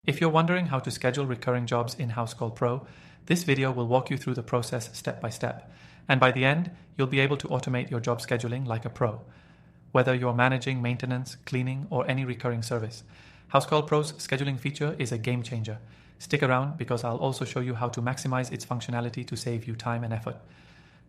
If you're wondering how to schedule recurring jobs in Housecall Pro, this video will walk you through the process step by step. And by the end, you'll be able to automate your job scheduling like a pro. Whether you're managing maintenance, cleaning, or any recurring service, Housecall Pro's scheduling feature is a game changer. Stick around because I'll also show you how to maximize its functionality to save you time and effort.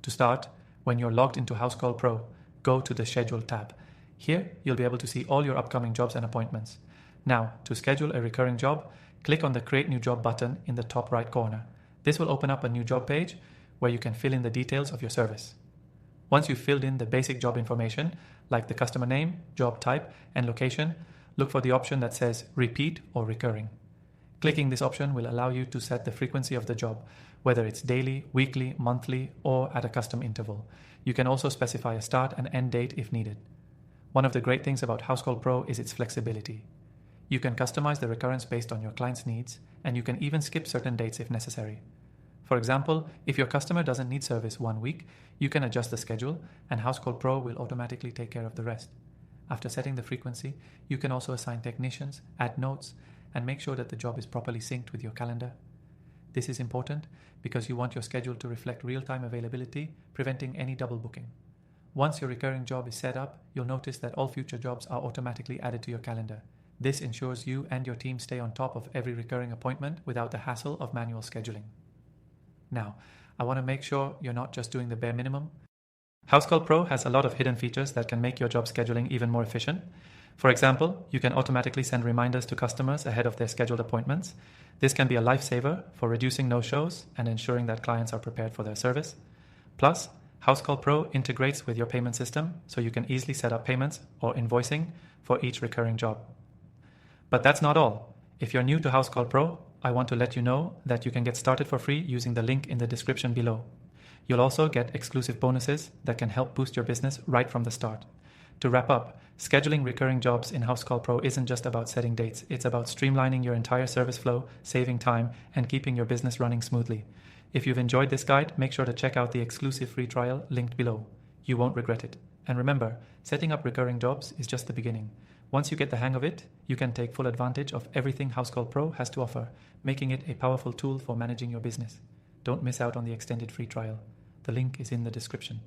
To start, when you're logged into Housecall Pro, go to the Schedule tab. Here, you'll be able to see all your upcoming jobs and appointments. Now, to schedule a recurring job, click on the Create New Job button in the top right corner. This will open up a new job page where you can fill in the details of your service. Once you've filled in the basic job information, like the customer name, job type, and location, look for the option that says Repeat or Recurring. Clicking this option will allow you to set the frequency of the job, whether it's daily, weekly, monthly, or at a custom interval. You can also specify a start and end date if needed. One of the great things about Housecall Pro is its flexibility. You can customize the recurrence based on your client's needs, and you can even skip certain dates if necessary. For example, if your customer doesn't need service 1 week, you can adjust the schedule, and Housecall Pro will automatically take care of the rest. After setting the frequency, you can also assign technicians, add notes, and make sure that the job is properly synced with your calendar. This is important because you want your schedule to reflect real-time availability, preventing any double booking. Once your recurring job is set up, you'll notice that all future jobs are automatically added to your calendar. This ensures you and your team stay on top of every recurring appointment without the hassle of manual scheduling. Now, I want to make sure you're not just doing the bare minimum. Housecall Pro has a lot of hidden features that can make your job scheduling even more efficient. For example, you can automatically send reminders to customers ahead of their scheduled appointments. This can be a lifesaver for reducing no-shows and ensuring that clients are prepared for their service. Plus, Housecall Pro integrates with your payment system so you can easily set up payments or invoicing for each recurring job. But that's not all. If you're new to Housecall Pro, I want to let you know that you can get started for free using the link in the description below. You'll also get exclusive bonuses that can help boost your business right from the start. To wrap up, scheduling recurring jobs in Housecall Pro isn't just about setting dates, it's about streamlining your entire service flow, saving time, and keeping your business running smoothly. If you've enjoyed this guide, make sure to check out the exclusive free trial linked below. You won't regret it. And remember, setting up recurring jobs is just the beginning. Once you get the hang of it, you can take full advantage of everything Housecall Pro has to offer, making it a powerful tool for managing your business. Don't miss out on the extended free trial. The link is in the description.